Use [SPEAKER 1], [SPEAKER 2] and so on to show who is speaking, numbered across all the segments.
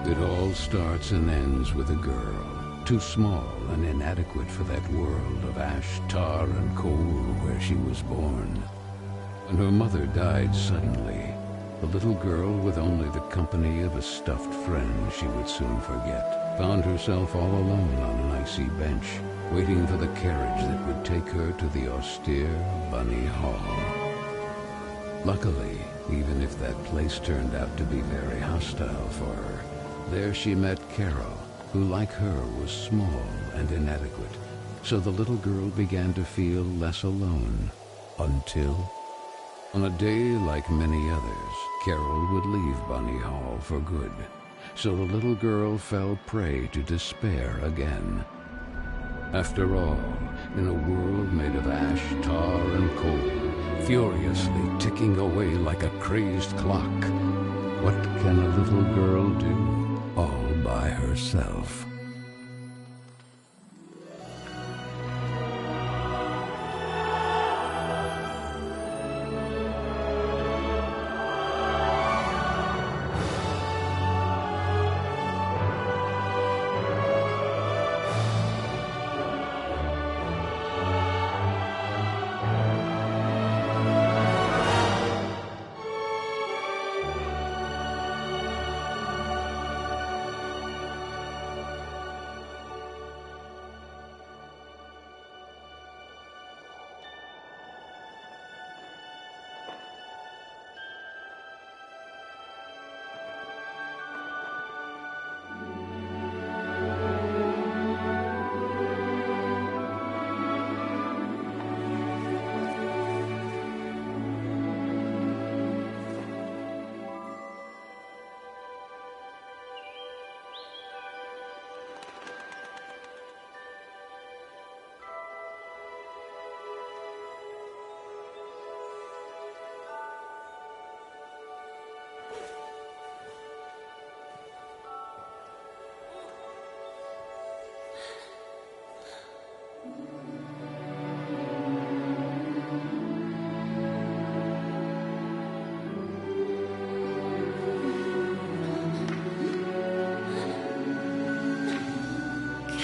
[SPEAKER 1] It all starts and ends with a girl, too small and inadequate for that world of ash, tar, and coal where she was born. When her mother died suddenly, the little girl, with only the company of a stuffed friend she would soon forget, found herself all alone on an icy bench, waiting for the carriage that would take her to the austere Bunny Hall. Luckily, even if that place turned out to be very hostile for her, there she met Carole, who like her was small and inadequate, so the little girl began to feel less alone, until, on a day like many others, Carole would leave Bunny Hall for good, so the little girl fell prey to despair again. After all, in a world made of ash, tar, and coal, furiously ticking away like a crazed clock, what can a little girl do all by herself?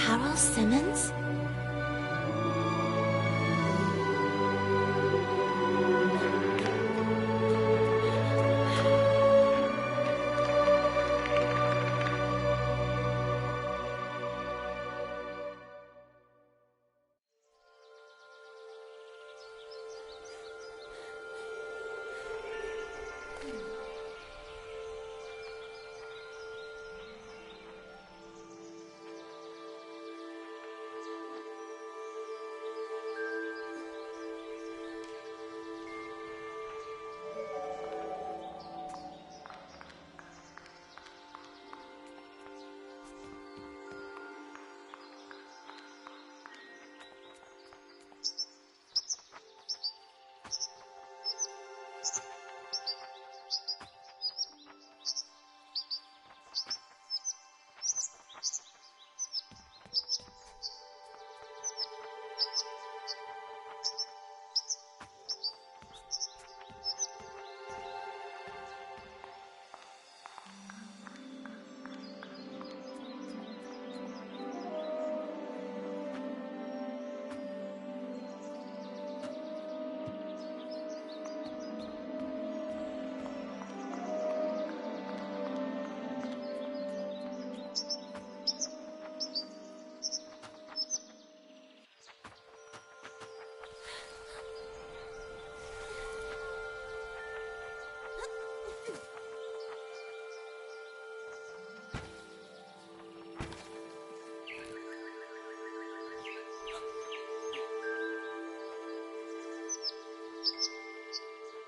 [SPEAKER 2] Carole Simmons?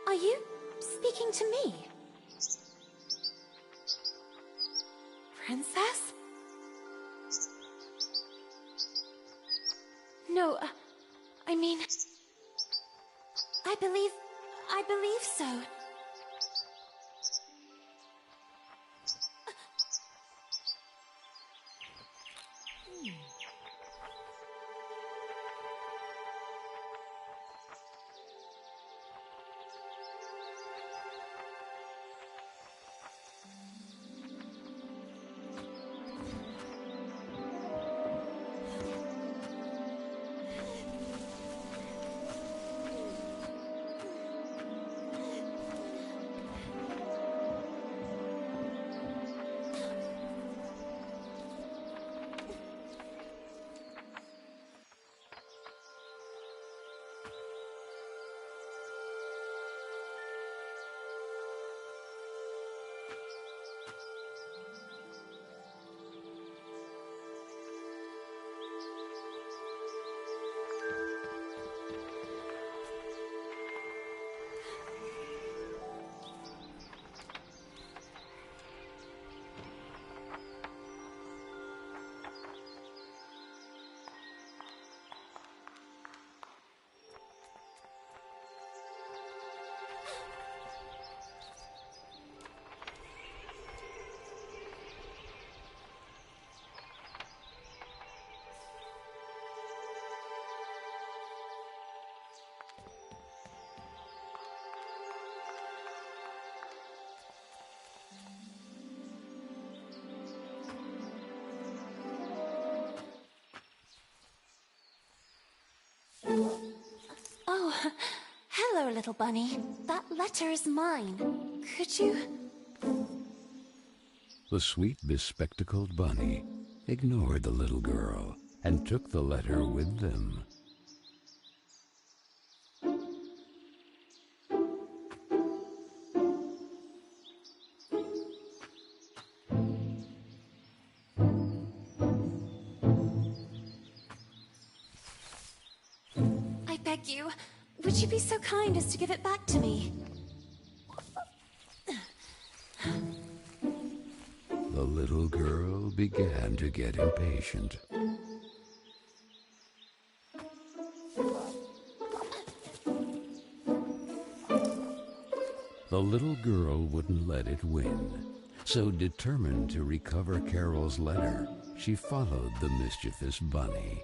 [SPEAKER 2] Are you speaking to me? Princess? No, I mean... I believe so. Hello, little bunny. That letter is mine. Could you...
[SPEAKER 1] The sweet, bespectacled bunny ignored the little girl and took the letter with them.
[SPEAKER 2] I beg you, would you be so kind as to give it back to me?
[SPEAKER 1] The little girl began to get impatient. The little girl wouldn't let it win, so determined to recover Carole's letter, she followed the mischievous bunny.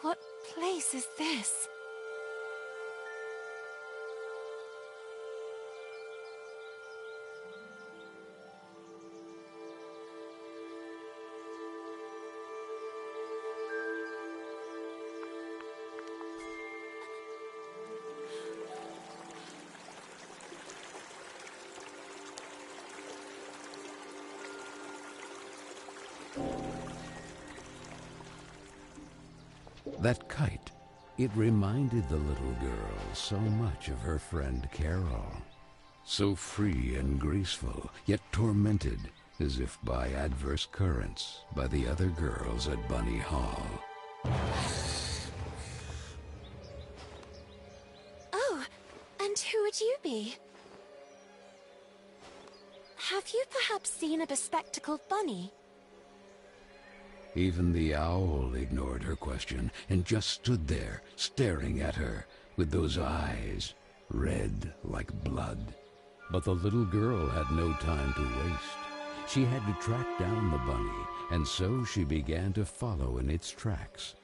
[SPEAKER 2] What place is this?
[SPEAKER 1] That kite, it reminded the little girl so much of her friend Carole. So free and graceful, yet tormented, as if by adverse currents, by the other girls at Bunny Hall.
[SPEAKER 2] Oh, and who would you be? Have you perhaps seen a bespectacled bunny?
[SPEAKER 1] Even the owl ignored her question and just stood there, staring at her, with those eyes, red like blood. But the little girl had no time to waste. She had to track down the bunny, and so she began to follow in its tracks.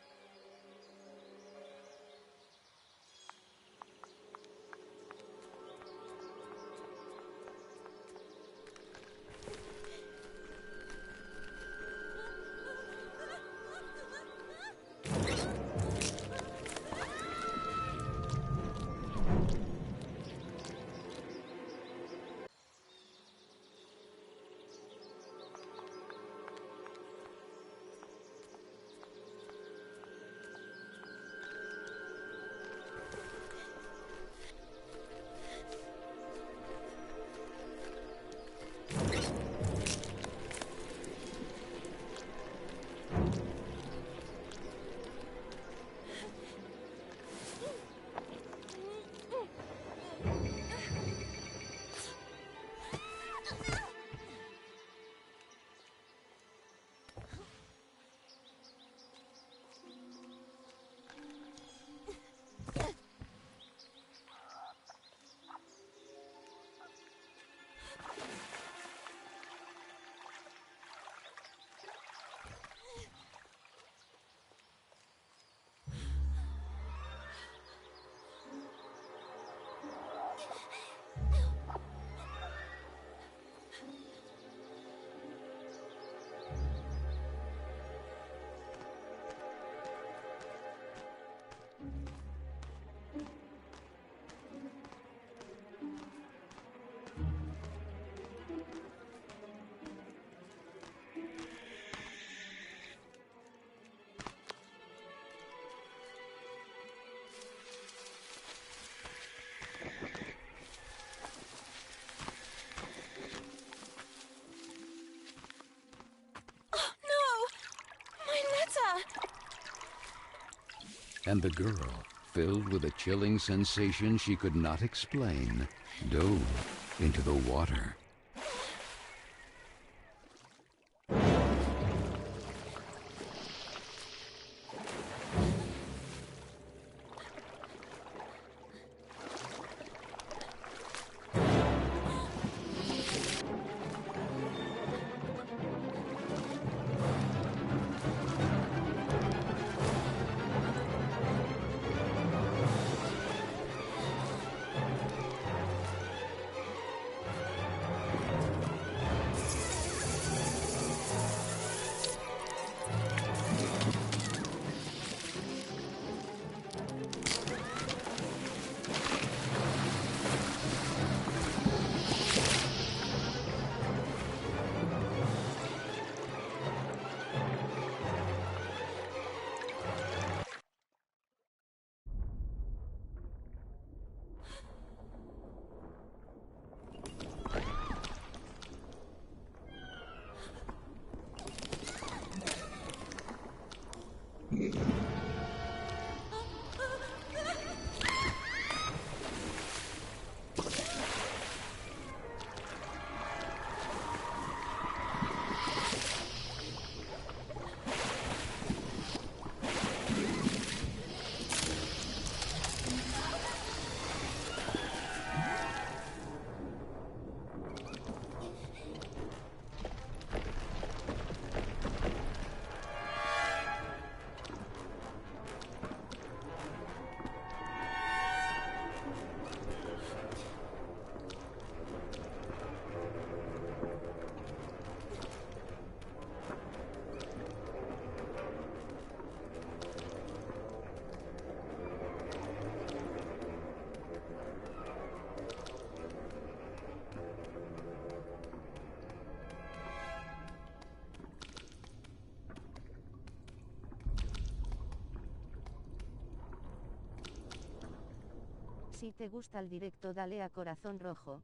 [SPEAKER 1] And the girl, filled with a chilling sensation she could not explain, dove into the water.
[SPEAKER 3] Si te gusta el directo, dale a corazón rojo.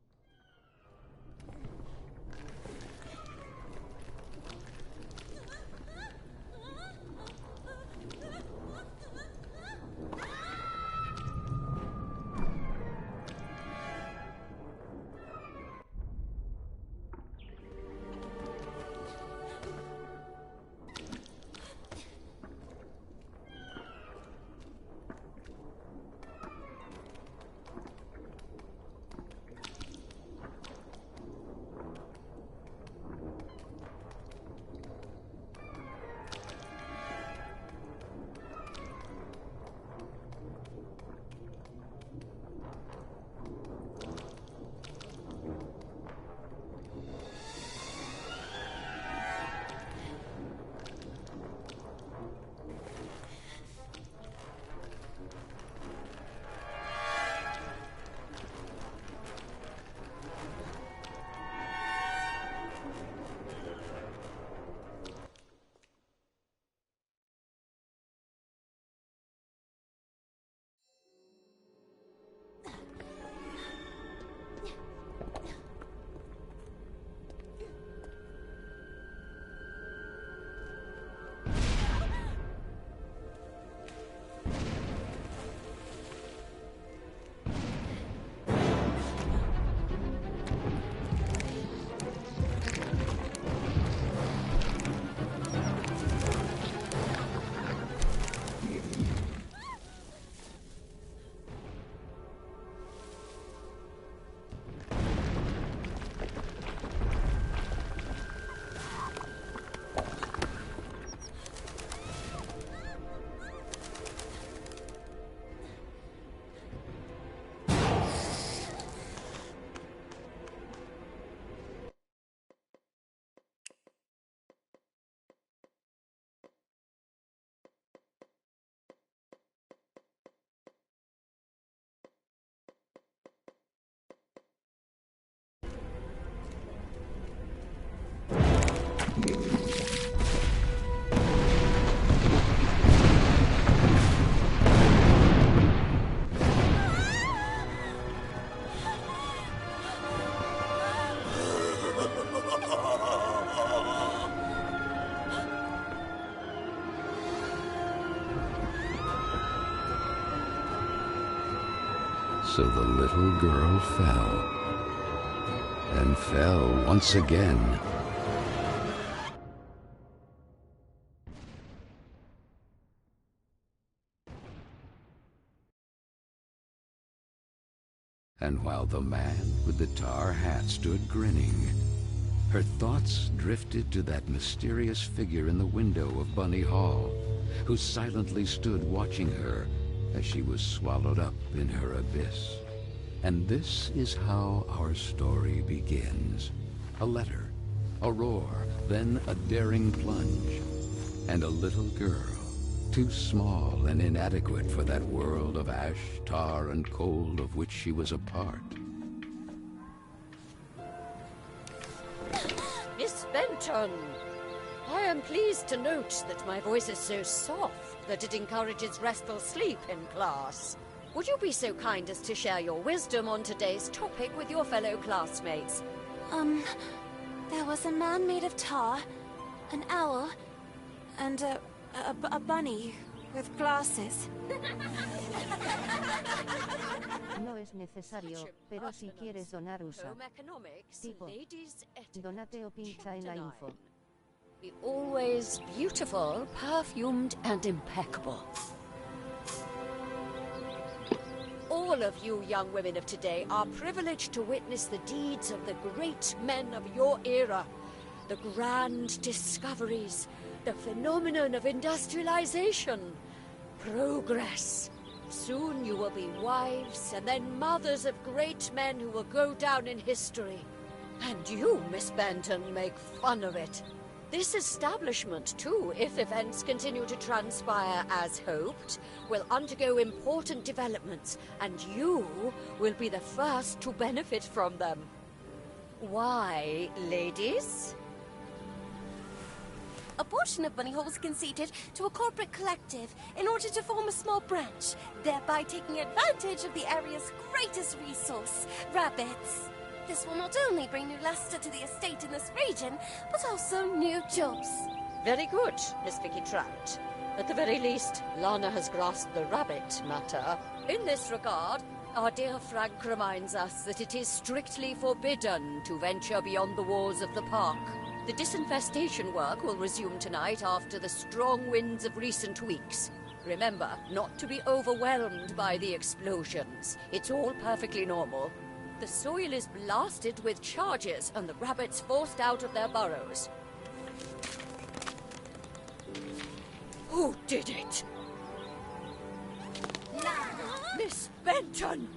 [SPEAKER 1] So the little girl fell, and fell once again. And while the man with the tar hat stood grinning, her thoughts drifted to that mysterious figure in the window of Bunny Hall, who silently stood watching her as she was swallowed up in her abyss. And this is how our story begins. A letter, a roar, then a daring plunge, and a little girl, too small and inadequate for that world of ash, tar, and coal of which she was a part.
[SPEAKER 4] Miss Benton, I am pleased to note that my voice is so soft that it encourages restful sleep in class. Would you be so kind as to share your wisdom on today's topic with your fellow classmates?
[SPEAKER 2] There was a man made of tar, an owl, and a bunny with glasses.
[SPEAKER 3] No es necesario, pero si quieres donar usa. Tipo, donate o pincha en la info.
[SPEAKER 4] Be always beautiful, perfumed, and impeccable. All of you young women of today are privileged to witness the deeds of the great men of your era. The grand discoveries, the phenomenon of industrialization, progress. Soon you will be wives and then mothers of great men who will go down in history. And you, Miss Benton, make fun of it. This establishment, too, if events continue to transpire as hoped, will undergo important developments, and you will be the first to benefit from them. Why, ladies?
[SPEAKER 5] A portion of money was conceded to a corporate collective in order to form a small branch, thereby taking advantage of the area's greatest resource, rabbits. This will not only bring new luster to the estate in this region, but also new jobs.
[SPEAKER 4] Very good, Miss Vicky Trout. At the very least, Lana has grasped the rabbit matter. In this regard, our dear Frank reminds us that it is strictly forbidden to venture beyond the walls of the park. The disinfestation work will resume tonight after the strong winds of recent weeks. Remember, not to be overwhelmed by the explosions. It's all perfectly normal. The soil is blasted with charges and the rabbits forced out of their burrows. Who did it? Miss Benton!